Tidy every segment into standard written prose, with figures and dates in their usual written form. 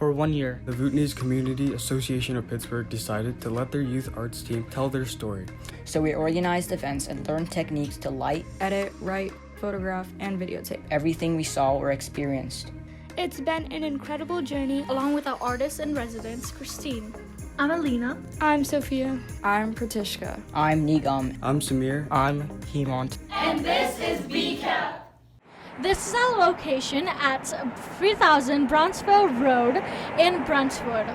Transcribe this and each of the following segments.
for 1 year. The Bhutanese Community Association of Pittsburgh decided to let their youth arts team tell their story. So we organized events and learned techniques to light, edit, write, photograph, and videotape everything we saw or experienced. It's been an incredible journey along with our artist in residence, Christine. I'm Alina. I'm Sophia. I'm Pratishka. I'm Nigam. I'm Samir. I'm Hemant. And this is BCAP. This is our location at 3000 Brownsville Road in Brentwood.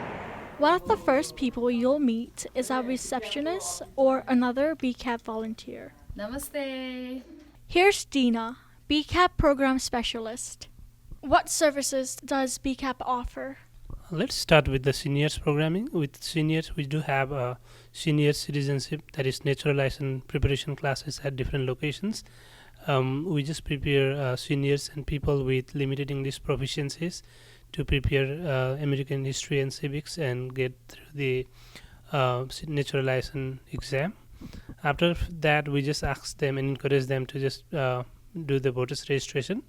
One of the first people you'll meet is our receptionist or another BCAP volunteer. Namaste. Here's Dina, BCAP program specialist. What services does BCAP offer? Let's start with the seniors programming. With seniors, we do have a senior citizenship, that is naturalization preparation classes at different locations. We just prepare seniors and people with limited English proficiencies to prepare American history and civics and get through the naturalization exam. After that, we just ask them and encourage them to just do the voters registration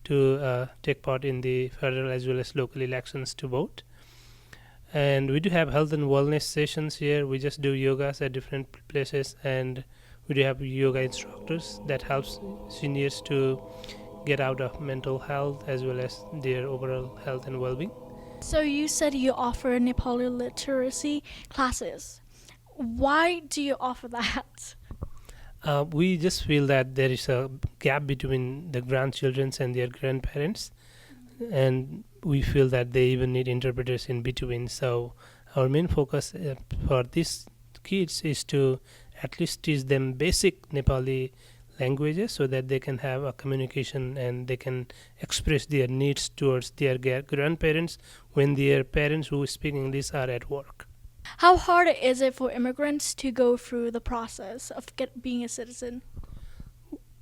to take part in the federal as well as local elections to vote. And we do have health and wellness sessions here. We just do yogas at different places, and we do have yoga instructors that helps seniors to get out of mental health as well as their overall health and well-being. So you said you offer Nepali literacy classes. Why do you offer that? We just feel that there is a gap between the grandchildren and their grandparents, and we feel that they even need interpreters in between. So our main focus for these kids is to at least teach them basic Nepali languages so that they can have a communication and they can express their needs towards their grandparents when their parents who speak English are at work. How hard is it for immigrants to go through the process of being a citizen?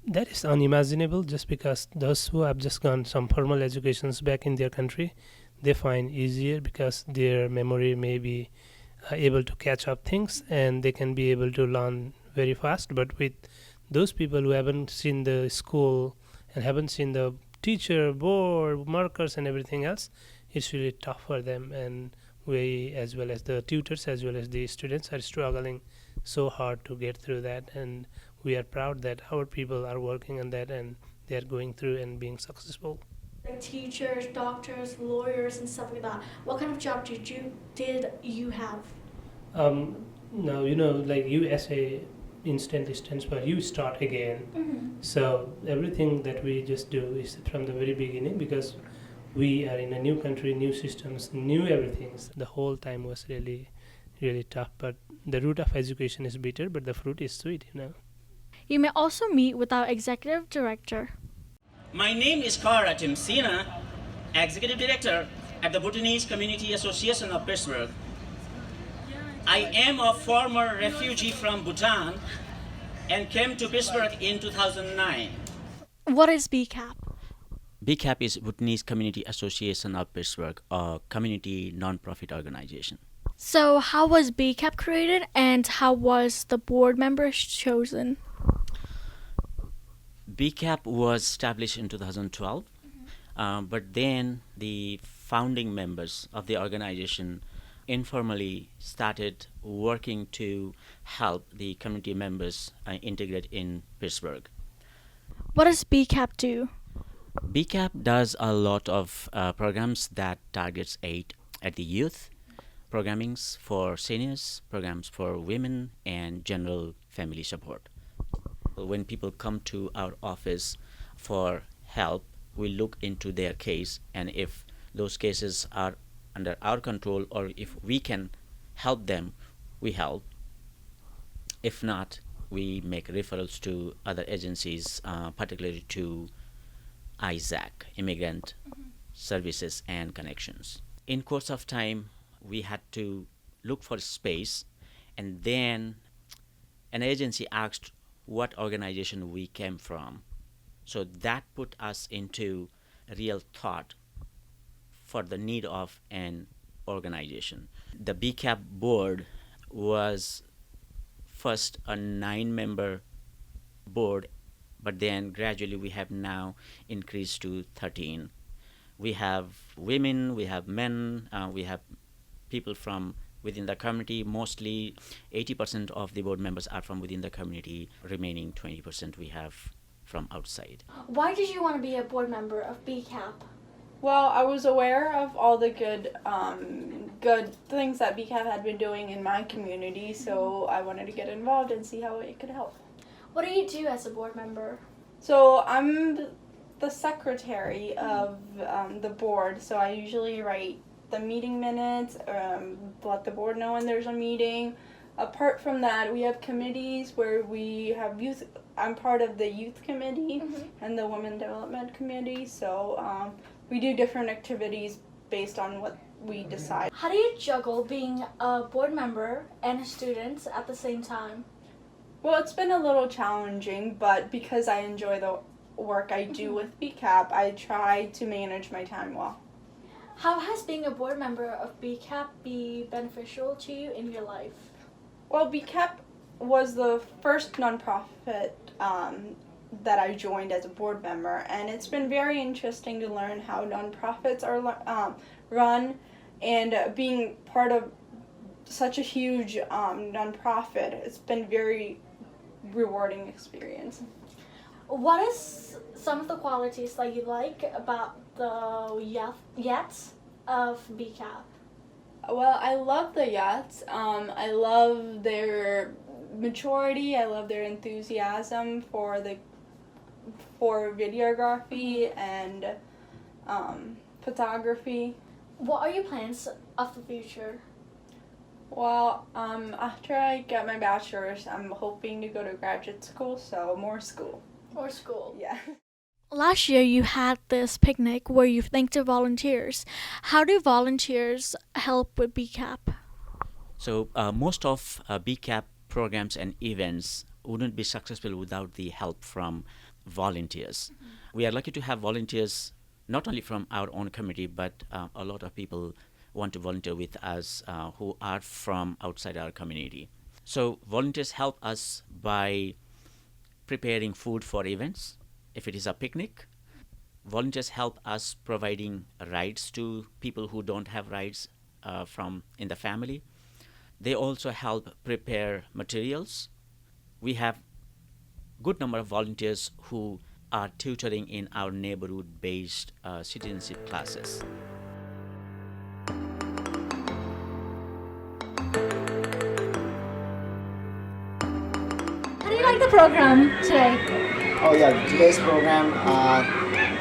That is unimaginable, just because those who have just gone some formal educations back in their country, they find easier because their memory may be able to catch up things and they can be able to learn very fast. But with those people who haven't seen the school and haven't seen the teacher, board, markers and everything else, it's really tough for them. And we, as well as the tutors, as well as the students, are struggling so hard to get through that. And we are proud that our people are working on that and they are going through and being successful. Like teachers, doctors, lawyers, and stuff like that. What kind of job did you have? Now, like USA instantly stands for you start again. Mm-hmm. So everything that we just do is from the very beginning, because we are in a new country, new systems, new everything. The whole time was really, really tough. But the root of education is bitter, but the fruit is sweet, You may also meet with our executive director. My name is Karatim Sina, Executive Director at the Bhutanese Community Association of Pittsburgh. I am a former refugee from Bhutan and came to Pittsburgh in 2009. What is BCAP? BCAP is Bhutanese Community Association of Pittsburgh, a community non-profit organization. So how was BCAP created and how was the board members chosen? BCAP was established in 2012, but then the founding members of the organization informally started working to help the community members integrate in Pittsburgh. What does BCAP do? BCAP does a lot of programs that targets aid at the youth, programmings for seniors, programs for women, and general family support. When people come to our office for help, we look into their case, and if those cases are under our control or if we can help them, we help. If not, we make referrals to other agencies, particularly to ISAC, Immigrant Services and Connections. In course of time, we had to look for space, and then an agency asked what organization we came from. So that put us into real thought for the need of an organization. The BCAP board was first a 9-member board, but then gradually we have now increased to 13. We have women, we have men, we have people from within the community. Mostly 80% of the board members are from within the community. Remaining 20% we have from outside. Why did you want to be a board member of BCAP? Well, I was aware of all the good things that BCAP had been doing in my community, so I wanted to get involved and see how it could help. What do you do as a board member? So I'm the secretary of the board, so I usually write the meeting minutes, let the board know when there's a meeting. Apart from that, we have committees where we have youth. I'm part of the youth committee and the women development committee, so we do different activities based on what we decide. How do you juggle being a board member and a student at the same time? Well, it's been a little challenging, but because I enjoy the work I do with BCAP, I try to manage my time well. How has being a board member of BCAP be beneficial to you in your life? Well, BCAP was the first nonprofit that I joined as a board member, and it's been very interesting to learn how nonprofits are run, and being part of such a huge nonprofit, it's been very rewarding experience. What is some of the qualities that you like about the yachts of BCAP? Well, I love the yachts. I love their maturity. I love their enthusiasm for videography and photography. What are your plans of the future? Well, after I get my bachelor's, I'm hoping to go to graduate school, so more school. Or school? Yeah. Last year you had this picnic where you thanked the volunteers. How do volunteers help with BCAP? So most of BCAP programs and events wouldn't be successful without the help from volunteers. We are lucky to have volunteers not only from our own community, but a lot of people want to volunteer with us who are from outside our community. So volunteers help us by preparing food for events. If it is a picnic, volunteers help us providing rides to people who don't have rides from in the family. They also help prepare materials. We have good number of volunteers who are tutoring in our neighborhood-based citizenship classes. How do you like the program today? Oh yeah, today's program,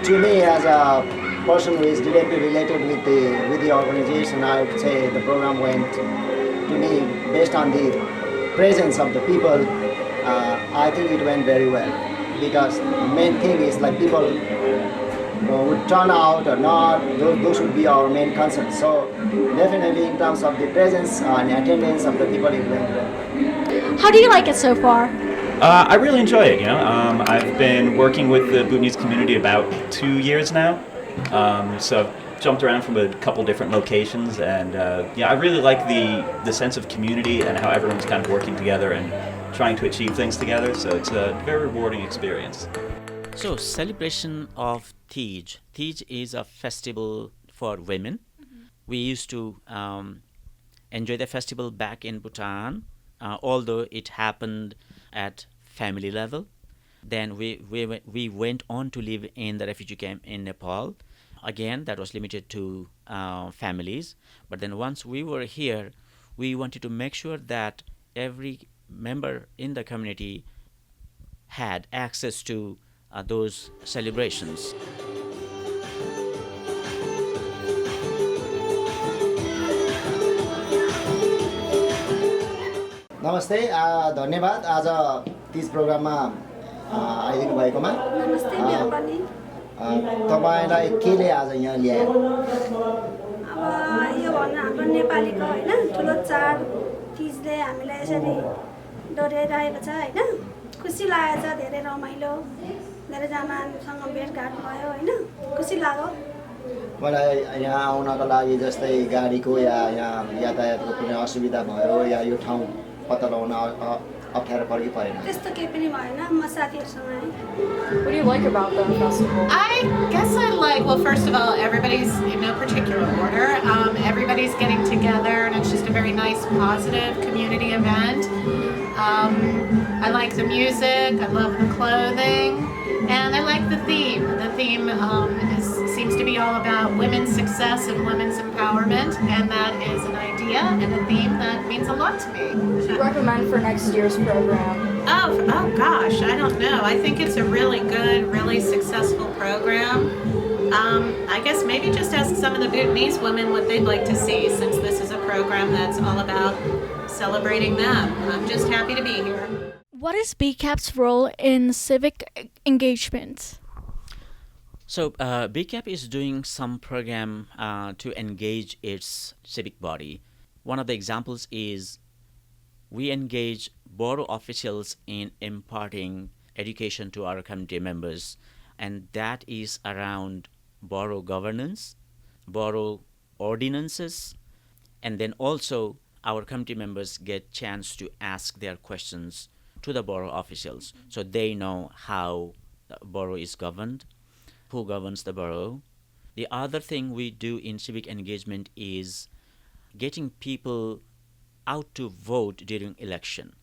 to me as a person who is directly related with the organization, I would say the program went, to me, based on the presence of the people, I think it went very well. Because the main thing is like people would turn out or not, those would be our main concerns. So definitely in terms of the presence and attendance of the people, it went well. How do you like it so far? I really enjoy it. I've been working with the Bhutanese community about 2 years now, so I've jumped around from a couple different locations, and I really like the sense of community and how everyone's kind of working together and trying to achieve things together. So it's a very rewarding experience. So celebration of Tej. Tej is a festival for women. We used to enjoy the festival back in Bhutan, although it happened at family level. Then we went on to live in the refugee camp in Nepal. Again, that was limited to families. But then once we were here, we wanted to make sure that every member in the community had access to those celebrations. नमस्ते, धन्यवाद आज तीज प्रोग्राममा आइदिनु भएकोमा। तपाईलाई केले आज यहाँ ल्यायो? अब यो भन्नु हाम्रो नेपालीको हैन ठुलो चाड तीजले हामीलाई यसरी डोर्याइरहेको छ हैन। खुसी लागेको छ, धेरै रमाइलो, धेरैजनासँग भेटघाट भयो हैन, खुसी लाग्यो। मलाई यहाँ आउनको लागि जस्तै गाडीको या यहाँ यातायातको कुनै असुविधा भयो या यो ठाउँ पत्ता लगाउन अप्ठ्यारो पर्यो कि परेन? त्यस्तो केही पनि भएन म साथीहरूसँग आएँ What do you like about the festival? I guess I like, well, first of all, everybody's in no particular order. Everybody's getting together, and it's just a very nice, positive community event. I like the music, I love the clothing, and I like the theme. The theme seems to be all about women's success and women's empowerment, and that is an idea and a theme that means a lot to me. What do you recommend for next year's program? Oh gosh, I don't know. I think it's a really good, really successful program. I guess maybe just ask some of the Bhutanese women what they'd like to see, since this is a program that's all about celebrating them. I'm just happy to be here. What is BCAP's role in civic engagement? So BCAP is doing some program to engage its civic body. One of the examples is we engage Borough officials in imparting education to our community members, and that is around Borough governance, Borough ordinances, and then also our community members get chance to ask their questions to the Borough officials, so they know how the Borough is governed, who governs the Borough. The other thing we do in civic engagement is getting people out to vote during election.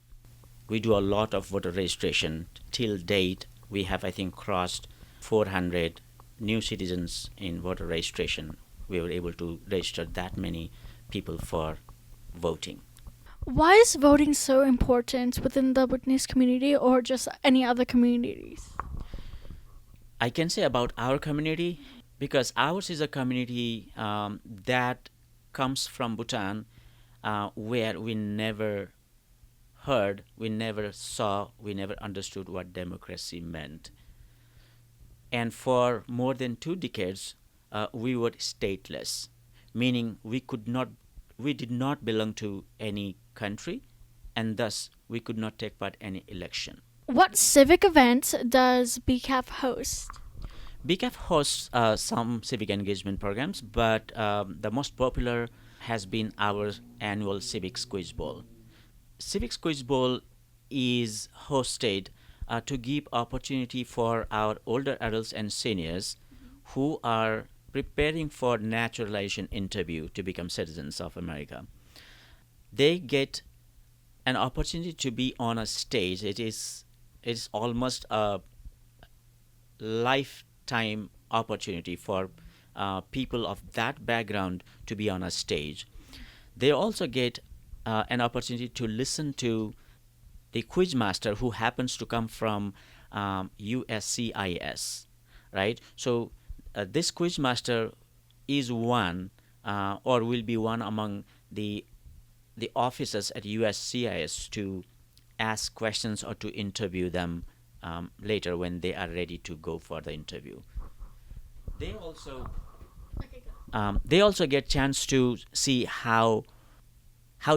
We do a lot of voter registration. Till date, we have, I think, crossed 400 new citizens in voter registration. We were able to register that many people for voting. Why is voting so important within the Bhutanese community or just any other communities? I can say about our community, because ours is a community that comes from Bhutan, where we never heard, we never saw, we never understood what democracy meant. And for more than 2 decades, we were stateless, meaning we did not belong to any country, and thus we could not take part in any election. What civic events does BCAP host? BCAP hosts some civic engagement programs, but the most popular has been our annual Civic Quiz Bowl. Civic Quiz Bowl is hosted to give opportunity for our older adults and seniors who are preparing for naturalization interview to become citizens of America. They get an opportunity to be on a stage. It is almost a lifetime opportunity for people of that background to be on a stage. They also get an opportunity to listen to the quizmaster who happens to come from USCIS, right? So this quizmaster is one or will be one among the officers at USCIS to ask questions or to interview them later when they are ready to go for the interview. They also get chance to see how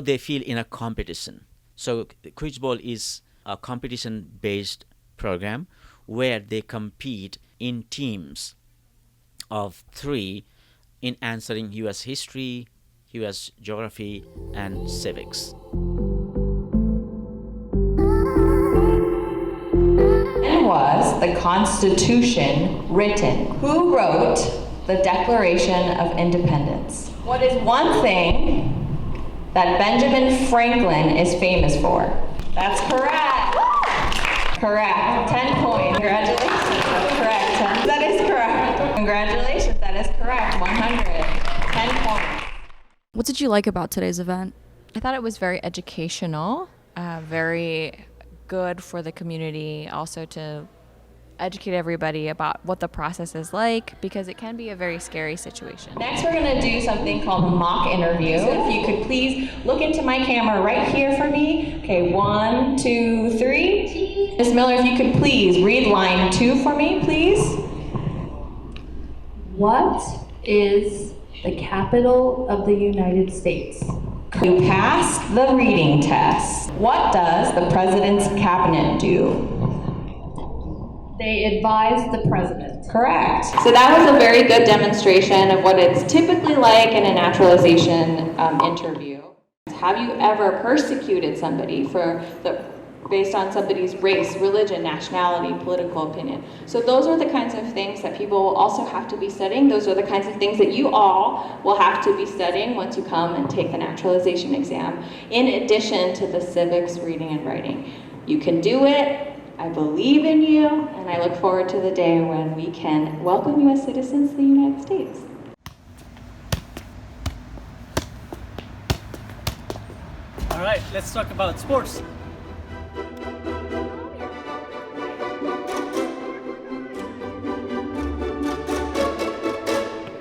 they feel in a competition. So Quiz Bowl is a competition-based program where they compete in teams of 3 in answering U.S. history, U.S. geography, and civics. When was the Constitution written? Who wrote the Declaration of Independence? What is one thing that Benjamin Franklin is famous for? That's correct. Correct. 10 points. Congratulations. That's correct. That is correct. Congratulations. That is correct. 100. 10 points. What did you like about today's event? I thought it was very educational, very good for the community, also to educate everybody about what the process is like, because it can be a very scary situation. Next, we're going to do something called a mock interview. So if you could please look into my camera right here for me. Okay, 1, 2, 3. Ms. Miller, if you could please read line 2 for me, please. What is the capital of the United States? You passed the reading test. What does the president's cabinet do? They advise the president. Correct. So that was a very good demonstration of what it's typically like in a naturalization interview. Have you ever persecuted somebody for based on somebody's race, religion, nationality, political opinion. So those are the kinds of things that people will also have to be studying. Those are the kinds of things that you all will have to be studying once you come and take the naturalization exam, in addition to the civics, reading, and writing. You can do it. I believe in you, and I look forward to the day when we can welcome you as citizens to the United States. All right, let's talk about sports.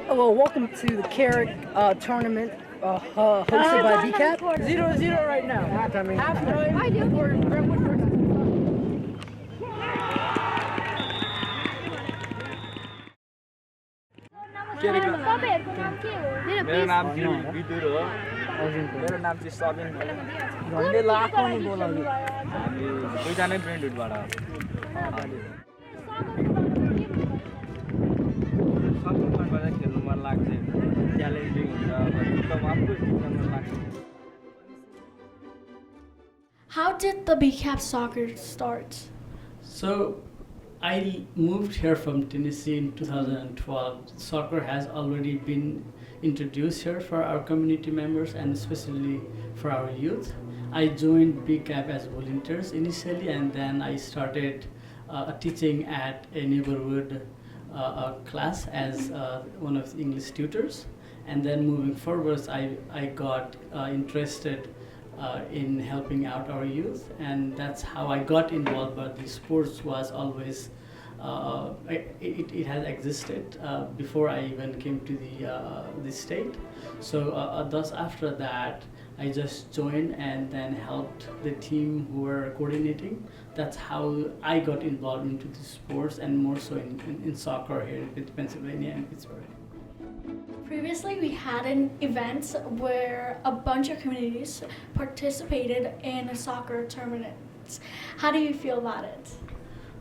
Hello, welcome to the Carrick tournament hosted by BCAP. 0-0 right now. Halftime for Brentwood versus मेरो नाम विदुर हो मेरो नाम चाहिँ सबिन हो झन्डै लाखौँ नि बोलाउने हामी दुईजना ब्रेन्डवुडबाट सबै खेल्नु मन लाग्छ च्यालेन्जिङ हुन्छ एकदम आफ्नो जित्न मन लाग्छ How did the BCAP soccer start? So I moved here from Tennessee in 2012. Soccer has already been introduced here for our community members and especially for our youth. I joined BCAP as volunteers initially, and then I started teaching at a neighborhood class as one of the English tutors. And then moving forwards, I got interested in helping out our youth, and that's how I got involved. But the sports was always it has existed before I even came to the state. So thus after that, I just joined and then helped the team who were coordinating. That's how I got involved into the sports, and more so in soccer here in Pennsylvania and Pittsburgh. Previously, we had an event where a bunch of communities participated in a soccer tournament. How do you feel about it?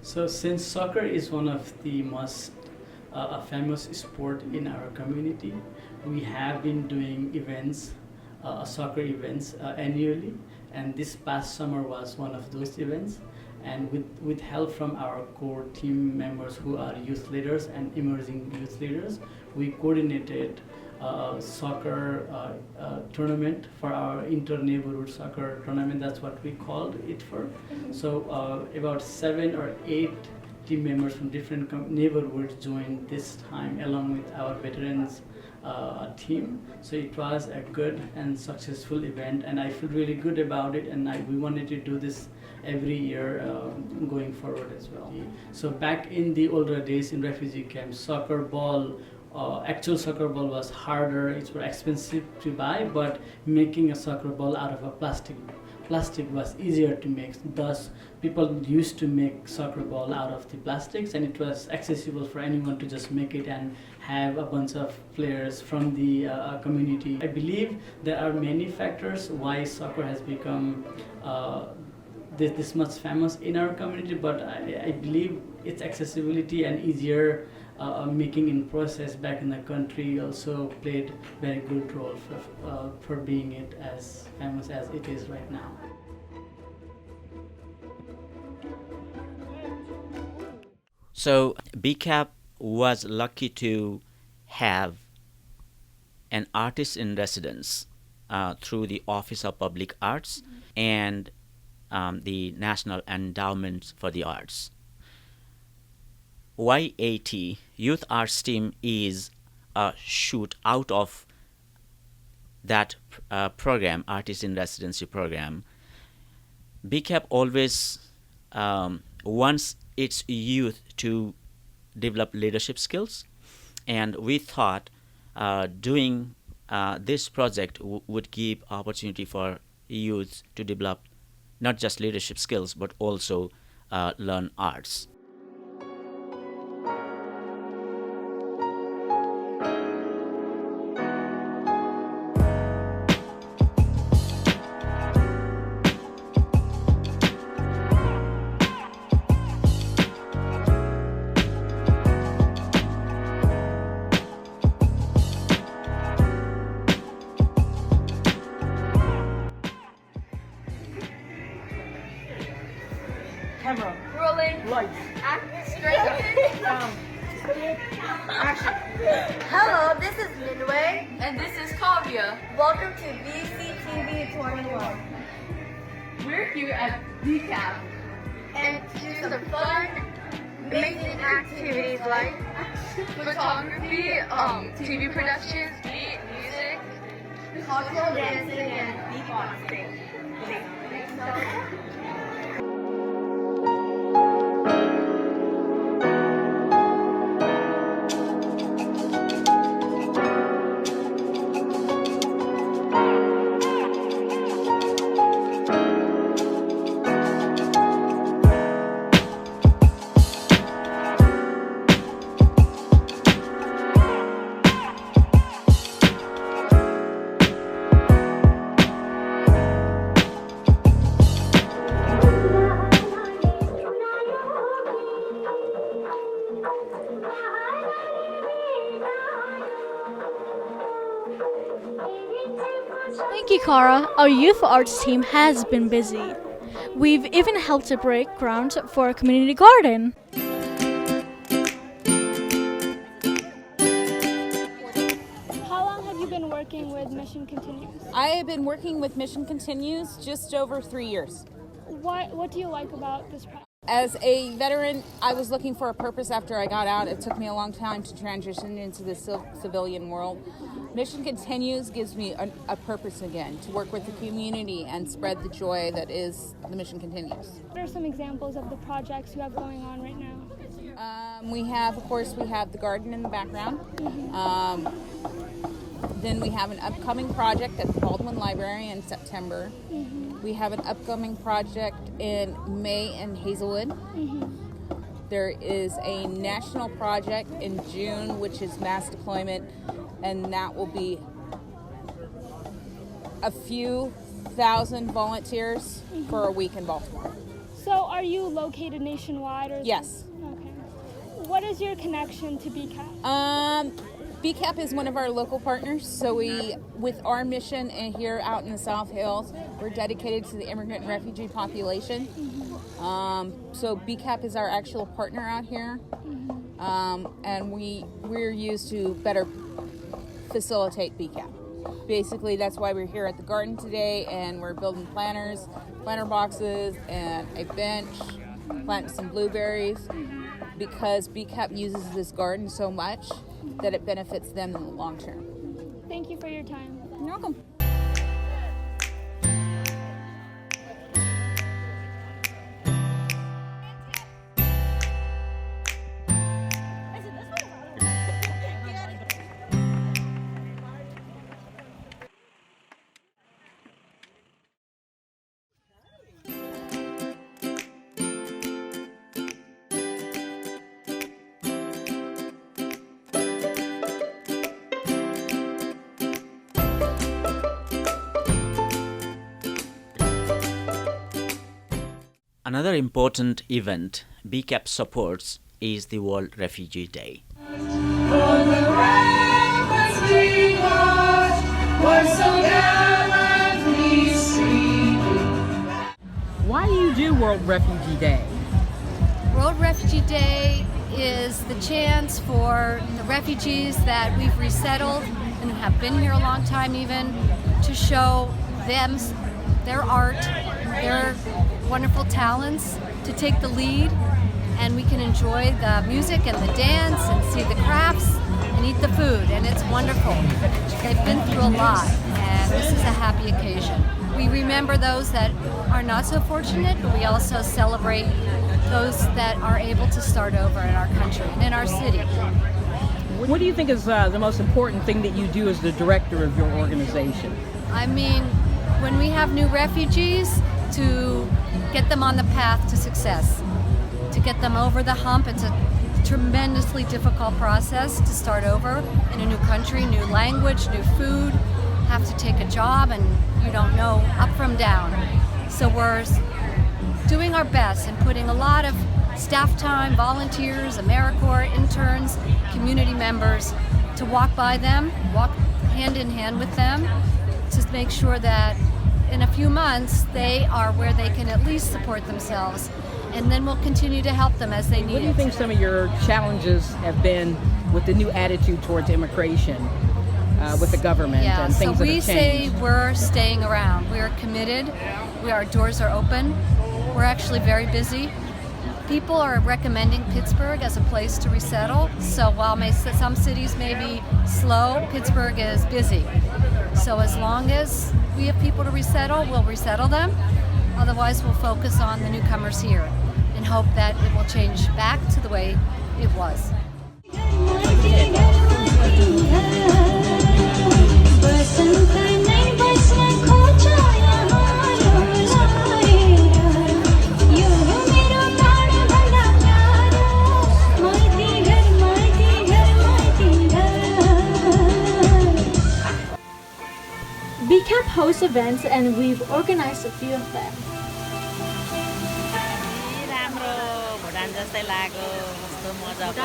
So since soccer is one of the most famous sport in our community, we have been doing events, soccer events annually, and this past summer was one of those events. And with help from our core team members who are youth leaders and emerging youth leaders, we coordinated a soccer tournament for our inter-neighborhood soccer tournament. That's what we called it for. So about 7 or 8 team members from different neighborhoods joined this time along with our veterans team. So it was a good and successful event, and I feel really good about it, and we wanted to do this every year going forward as well. So back in the older days in refugee camps, soccer ball, actual soccer ball was harder, it was expensive to buy, but making a soccer ball out of a plastic was easier to make. Thus, people used to make soccer ball out of the plastics, and it was accessible for anyone to just make it and have a bunch of players from the community. I believe there are many factors why soccer has become this much famous in our community, but I believe its accessibility and easier making in process back in the country also played very good role for being it as famous as it is right now. So BCAP was lucky to have an artist in residence through the Office of Public Arts and the National Endowment for the Arts. YAT, Youth Arts Team, is a shoot out of that program, Artist in Residency program. BCAP always wants its youth to develop leadership skills, and we thought doing this project would give opportunity for youth to develop not just leadership skills but also learn arts. Camera. Rolling. Lights. Act straight. Action. Hello, this is Midway. And this is Kavya. Welcome to BCTV 21. We're here at BCAP. And to do some fun, amazing activities like Photography, TV productions, beat, music, cultural dancing, and beatboxing. Thank you, Cara. Our youth arts team has been busy. We've even helped to break ground for a community garden. How long have you been working with Mission Continues? I have been working with Mission Continues just over 3 years. What do you like about this project? As a veteran, I was looking for a purpose after I got out. It took me a long time to transition into the civilian world. Mission Continues gives me a purpose again, to work with the community and spread the joy that is the Mission Continues. What are some examples of the projects you have going on right now? We have the garden in the background. Then we have an upcoming project at the Baldwin Library in September. We have an upcoming project in May in Hazelwood. There is a national project in June, which is mass deployment, and that will be a few thousand volunteers for a week in Baltimore. So are you located nationwide? Or Yes. Okay. What is your connection to BCAP? BCAP is one of our local partners, so with our mission here out in the South Hills, we're dedicated to the immigrant and refugee population. So BCAP is our actual partner out here, and we're used to better facilitate BCAP. Basically, that's why we're here at the garden today, and we're building planter boxes, and a bench, planting some blueberries, because BCAP uses this garden so much that it benefits them in the long term. Thank you for your time. You're welcome. Another important event BCAP supports is the World Refugee Day. Why do you do World Refugee Day? World Refugee Day is the chance for the refugees that we've resettled and who have been here a long time even to show them their art, their wonderful talents, to take the lead, and we can enjoy the music and the dance and see the crafts and eat the food, and it's wonderful. They've been through a lot, and this is a happy occasion. We remember those that are not so fortunate, but we also celebrate those that are able to start over in our country and in our city. What do you think is the most important thing that you do as the director of your organization? I mean, when we have new refugees, to get them on the path to success, to get them over the hump. It's a tremendously difficult process to start over in a new country, new language, new food, have to take a job, and you don't know up from down. So we're doing our best and putting a lot of staff time, volunteers, AmeriCorps, interns, community members to walk by them, walk hand in hand with them to make sure that in a few months they are where they can at least support themselves and then we'll continue to help them as they need What do you it. think some of your challenges have been with the new attitude towards immigration with the government and things so that we have say changed? we're staying around. We are committed. Our doors are open. We're actually very busy. People are recommending Pittsburgh as a place to resettle. So while some cities may be slow, Pittsburgh is busy. So as long as we have people to resettle, we'll resettle them. Otherwise, we'll focus on the newcomers here and hope that it will change back to the way it was. BCAP hosts events and we've organized a few of them. राम्रो भुटान जस्तै लाग्यो कस्तो मजाको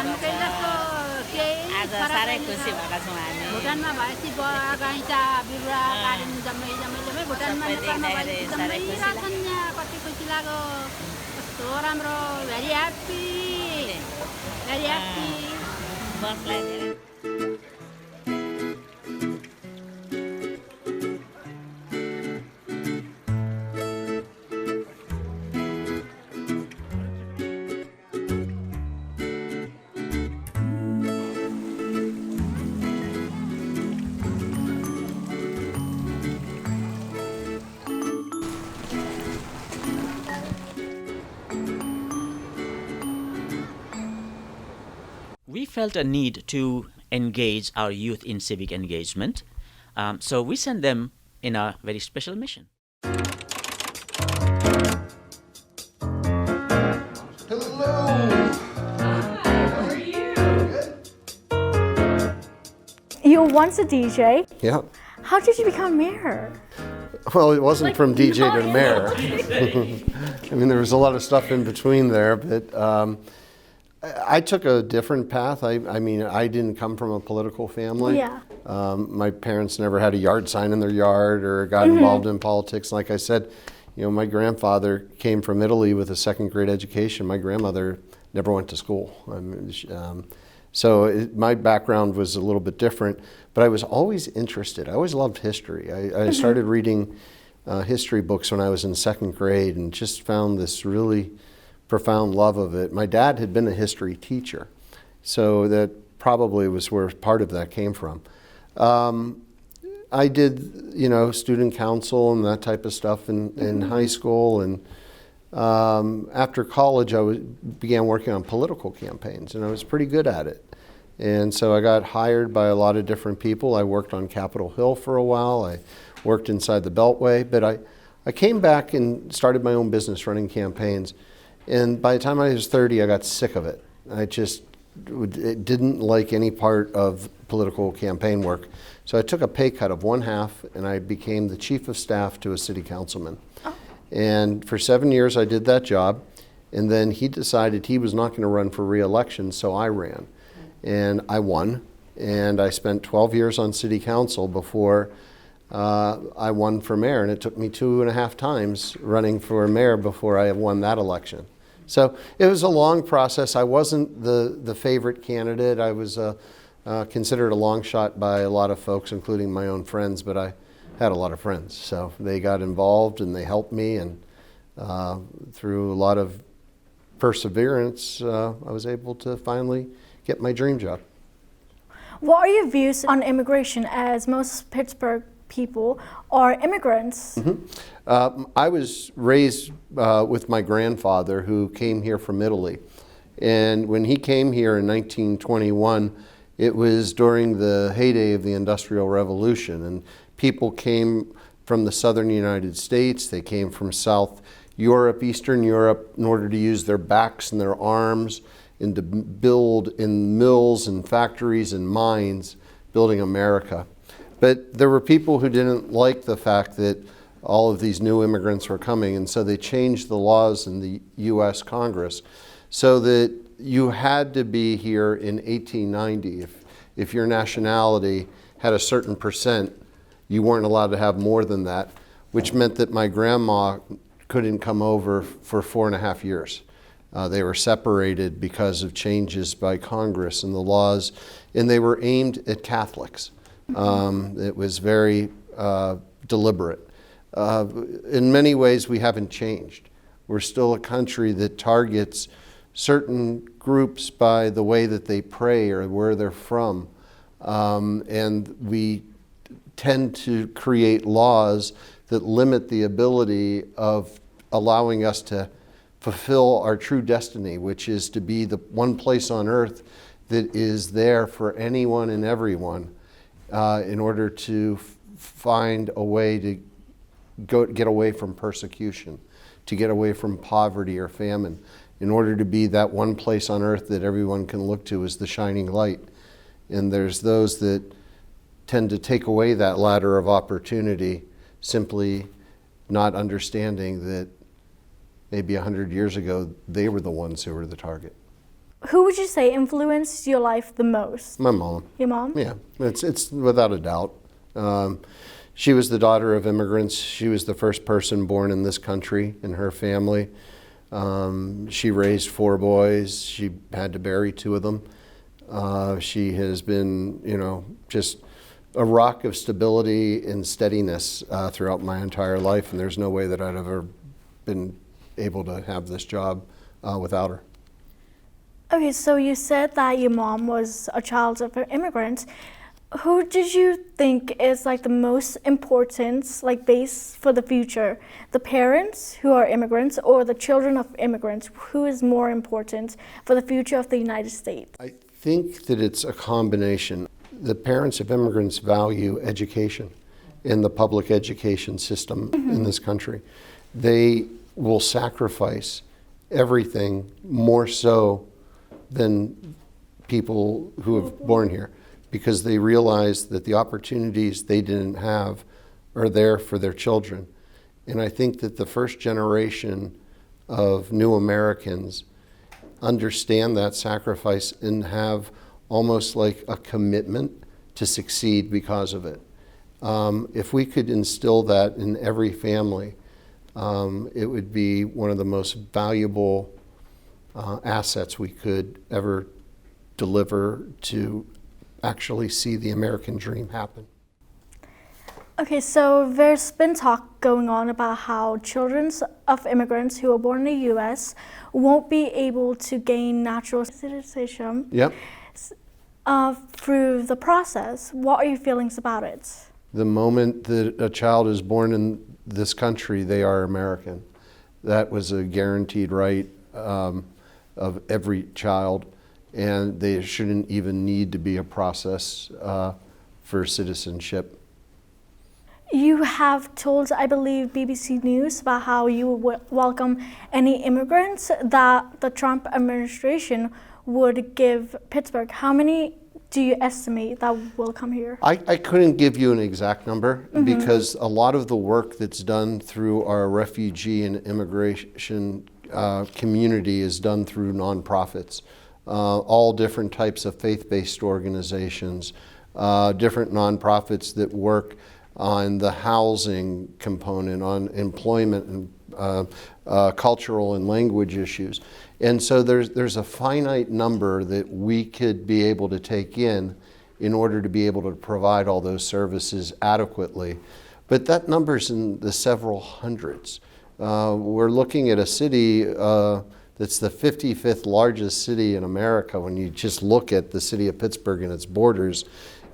आज साह्रै खुसी भएका छौँ हामी भुटानमा भएपछि बगैँचा बिरुवा गार्डन जम्मै जम्मै जम्मै भुटानमा नेपालमा भएपछि जम्मै राख्छन् यहाँ कति खुसी लाग्यो कस्तो राम्रो भेरी ह्याप्पी बसलाई धेरै We felt a need to engage our youth in civic engagement, so we sent them in a very special mission. You were once a DJ. Yeah. How did you become mayor? Well, it wasn't from DJ to mayor. I mean, there was a lot of stuff in between there, but I took a different path. I mean, I didn't come from a political family. Yeah. My parents never had a yard sign in their yard or got involved in politics. Like I said, you know, my grandfather came from Italy with a second grade education. My grandmother never went to school. I mean, my background was a little bit different, but I was always interested. I always loved history. I started reading history books when I was in second grade and just found this really profound love of it. My dad had been a history teacher, so that probably was where part of that came from. I did, you know, student council and that type of stuff in high school, and after college I began working on political campaigns, and I was pretty good at it. And so I got hired by a lot of different people. I worked on Capitol Hill for a while. I worked inside the Beltway, but I came back and started my own business running campaigns. And by the time I was 30, I got sick of it. I just didn't like any part of political campaign work. So I took a pay cut of 1/2, and I became the chief of staff to a city councilman. And for 7 years, I did that job. And then he decided he was not going to run for re-election, so I ran. And I won. And I spent 12 years on city council before I won for mayor. And it took me 2.5 times running for mayor before I won that election. So it was a long process. I wasn't the favorite candidate. I was considered a long shot by a lot of folks, including my own friends, but I had a lot of friends. So they got involved and they helped me, and through a lot of perseverance, I was able to finally get my dream job. What are your views on immigration, as most Pittsburgh people are immigrants? I was raised with my grandfather, who came here from Italy. And when he came here in 1921, it was during the heyday of the Industrial Revolution. And people came from the southern United States, they came from South Europe, Eastern Europe, in order to use their backs and their arms and to build in mills and factories and mines, building America. But there were people who didn't like the fact that all of these new immigrants were coming, and so they changed the laws in the U.S. Congress so that you had to be here in 1890. If your nationality had a certain percent, you weren't allowed to have more than that, which meant that my grandma couldn't come over for 4.5 years. They were separated because of changes by Congress and the laws, and they were aimed at Catholics. It was very deliberate. In many ways, we haven't changed. We're still a country that targets certain groups by the way that they pray or where they're from. And we tend to create laws that limit the ability of allowing us to fulfill our true destiny, which is to be the one place on earth that is there for anyone and everyone in order to find a way to get away from persecution, to get away from poverty or famine, in order to be that one place on earth that everyone can look to as the shining light. And there's those that tend to take away that ladder of opportunity, simply not understanding that maybe 100 years ago, they were the ones who were the target. Who would you say influenced your life the most? My mom. Your mom? Yeah, it's without a doubt. She was the daughter of immigrants. She was the first person born in this country in her family. She raised 4 boys. She had to bury 2 of them. She has been, just a rock of stability and steadiness throughout my entire life, and there's no way that I'd ever been able to have this job without her. Okay, so you said that your mom was a child of an immigrant. Who did you think is like the most important base for the future? The parents who are immigrants or the children of immigrants? Who is more important for the future of the United States? I think that it's a combination. The parents of immigrants value education in the public education system in this country. They will sacrifice everything more so than people who have born here, because they realize that the opportunities they didn't have are there for their children. And I think that the first generation of new Americans understand that sacrifice and have almost like a commitment to succeed because of it. If we could instill that in every family, it would be one of the most valuable assets we could ever deliver to actually see the American dream happen. Okay, so there's been talk going on about how children of immigrants who are born in the U.S. won't be able to gain natural citizenship through the process. What are your feelings about it? The moment that a child is born in this country, they are American. That was a guaranteed right of every child, and there shouldn't even need to be a process for citizenship. You have told, I believe, BBC News about how you would welcome any immigrants that the Trump administration would give Pittsburgh. How many do you estimate that will come here? I couldn't give you an exact number because a lot of the work that's done through our refugee and immigration community is done through nonprofits, all different types of faith-based organizations, different nonprofits that work on the housing component, on employment and cultural and language issues. And so there's a finite number that we could be able to take in order to be able to provide all those services adequately. But that number's in the several hundreds. We're looking at a city that's the 55th largest city in America when you just look at the city of Pittsburgh and its borders.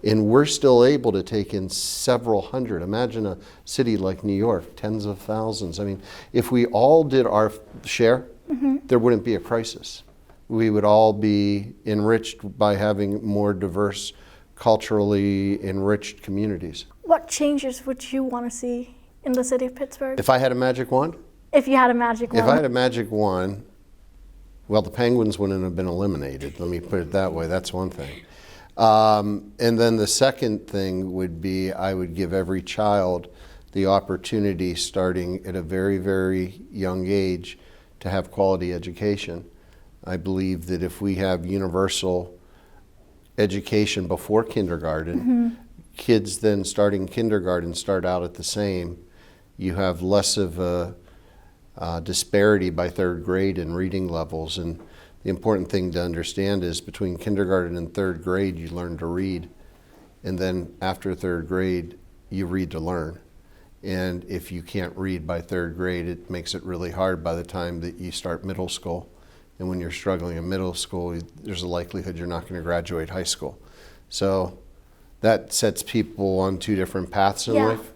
And we're still able to take in several hundred. Imagine a city like New York, tens of thousands. I mean, if we all did our share, there wouldn't be a crisis. We would all be enriched by having more diverse, culturally enriched communities. What changes would you want to see in the city of Pittsburgh? If I had a magic wand? If you had a magic wand. If I had a magic wand, well, the Penguins wouldn't have been eliminated. Let me put it that way. That's one thing. And then the second thing would be I would give every child the opportunity, starting at a very, very young age, to have quality education. I believe that if we have universal education before kindergarten, kids then starting kindergarten start out at the same. You have less of a disparity by third grade in reading levels. And the important thing to understand is between kindergarten and third grade, you learn to read. And then after third grade, you read to learn. And if you can't read by third grade, it makes it really hard by the time that you start middle school. And when you're struggling in middle school, there's a likelihood you're not going to graduate high school. So that sets people on two different paths in life.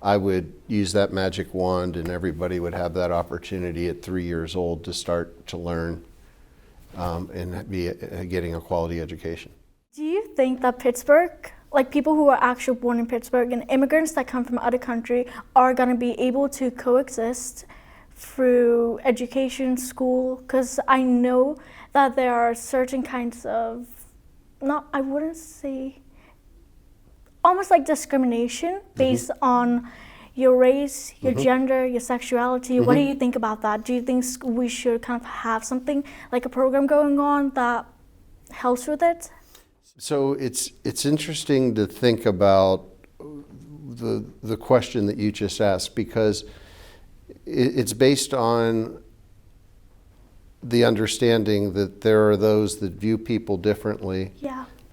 I would use that magic wand and everybody would have that opportunity at 3 years old to start to learn and be getting a quality education. Do you think that Pittsburgh, like people who are actually born in Pittsburgh and immigrants that come from other country, are going to be able to coexist through education, school? Because I know that there are certain kinds of, I wouldn't say, almost like discrimination based on your race, your gender, your sexuality. What do you think about that? Do you think we should kind of have something like a program going on that helps with it? So it's interesting to think about the question that you just asked, because it's based on the understanding that there are those that view people differently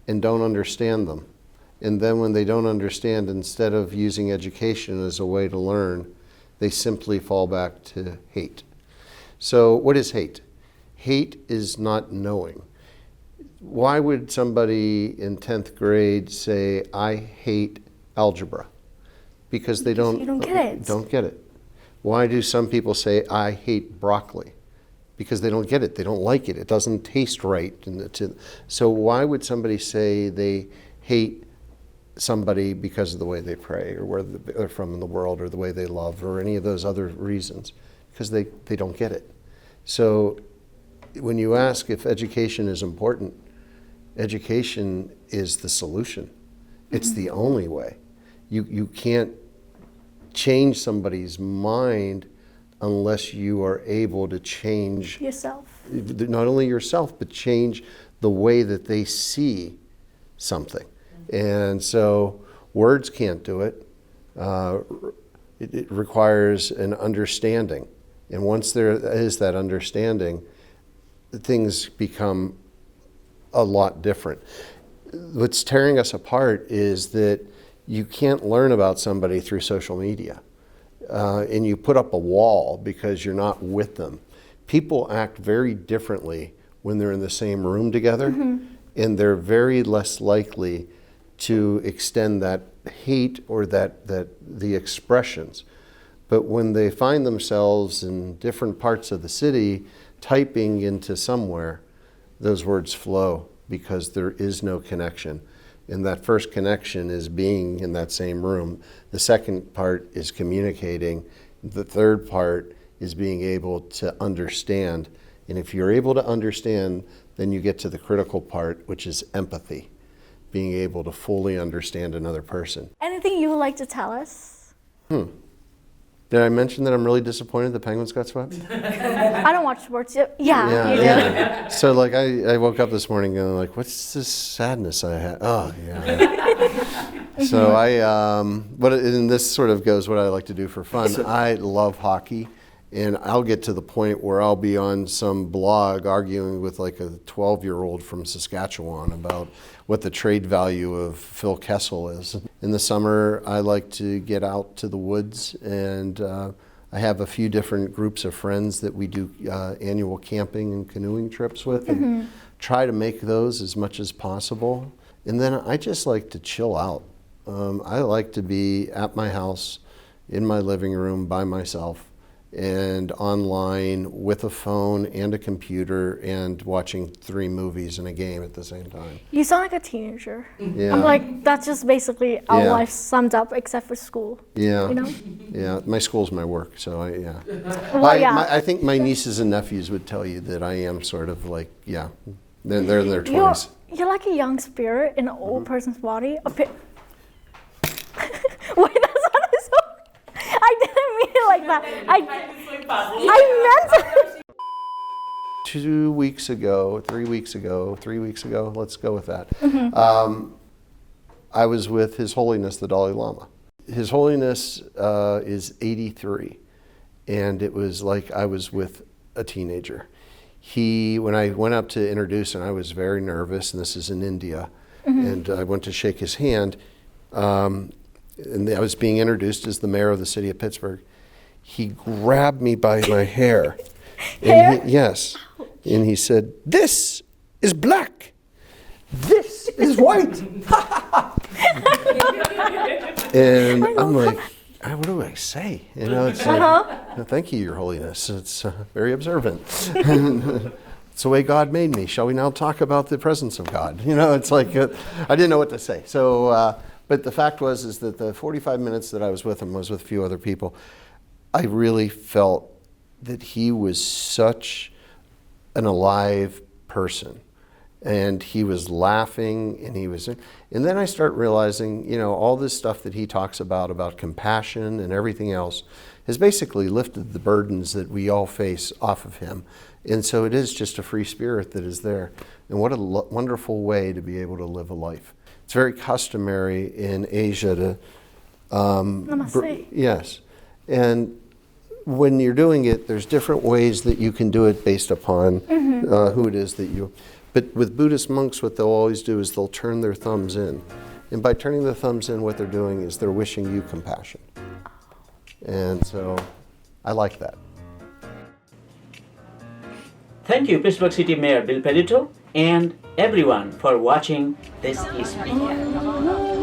and don't understand them. And then when they don't understand, instead of using education as a way to learn, they simply fall back to hate. So what is hate? Hate is not knowing. Why would somebody in 10th grade say, I hate algebra? Because they don't get it. Why do some people say, I hate broccoli? Because they don't get it. They don't like it. It doesn't taste right. So why would somebody say they hate somebody because of the way they pray or where they're from in the world or the way they love or any of those other reasons? Because they don't get it. So when you ask if education is important, education is the solution. It's the only way. You can't change somebody's mind unless you are able to change yourself. Not only yourself, but change the way that they see something. And so words can't do it. It requires an understanding. And once there is that understanding, things become a lot different. What's tearing us apart is that you can't learn about somebody through social media. And you put up a wall because you're not with them. People act very differently when they're in the same room together, and they're very less likely to extend that hate or the expressions. But when they find themselves in different parts of the city typing into somewhere, those words flow because there is no connection. And that first connection is being in that same room. The second part is communicating. The third part is being able to understand. And if you're able to understand, then you get to the critical part, which is empathy. Being able to fully understand another person. Anything you would like to tell us? Did I mention that I'm really disappointed the Penguins got swept? I don't watch sports. Yeah, you do. Yeah. So like I woke up this morning going like, what's this sadness I had? Oh yeah. So and this sort of goes what I like to do for fun. I love hockey. And I'll get to the point where I'll be on some blog arguing with like a 12-year-old from Saskatchewan about what the trade value of Phil Kessel is. In the summer, I like to get out to the woods, and I have a few different groups of friends that we do annual camping and canoeing trips with, and try to make those as much as possible. And then I just like to chill out. I like to be at my house, in my living room by myself, and online with a phone and a computer and watching 3 movies and a game at the same time. You sound like a teenager. Yeah. I'm like, that's just basically our life summed up except for school. Yeah. You know? Yeah, my school's my work, so Well, I think my nieces and nephews would tell you that I am sort of like, they're in their 20s. You're like a young spirit in an old person's body. Wait, that's not so. I didn't mean it like that. I meant it. 3 weeks ago, let's go with that. I was with His Holiness the Dalai Lama. His Holiness is 83, and it was like I was with a teenager. When I went up to introduce, and I was very nervous, and this is in India, and I went to shake his hand, and I was being introduced as the mayor of the city of Pittsburgh. He grabbed me by my hair. Yes. And he said, "This is black. This is white." And I'm like, what do I say? It's like, "Thank you, Your Holiness. It's very observant." It's the way God made me. Shall we now talk about the presence of God? It's like, I didn't know what to say. So, but the fact is that the 45 minutes that I was with him, was with a few other people, I really felt that he was such an alive person. And he was laughing, and then I start realizing, all this stuff that he talks about compassion and everything else, has basically lifted the burdens that we all face off of him. And so it is just a free spirit that is there. And what a wonderful way to be able to live a life. It's very customary in Asia to, Namaste. Yes. And when you're doing it, there's different ways that you can do it based upon who it is that you... But with Buddhist monks, what they'll always do is they'll turn their thumbs in. And by turning the thumbs in, what they're doing is they're wishing you compassion. And so I like that. Thank you, Pittsburgh City Mayor Bill Peduto, and everyone for watching This Is BCAP.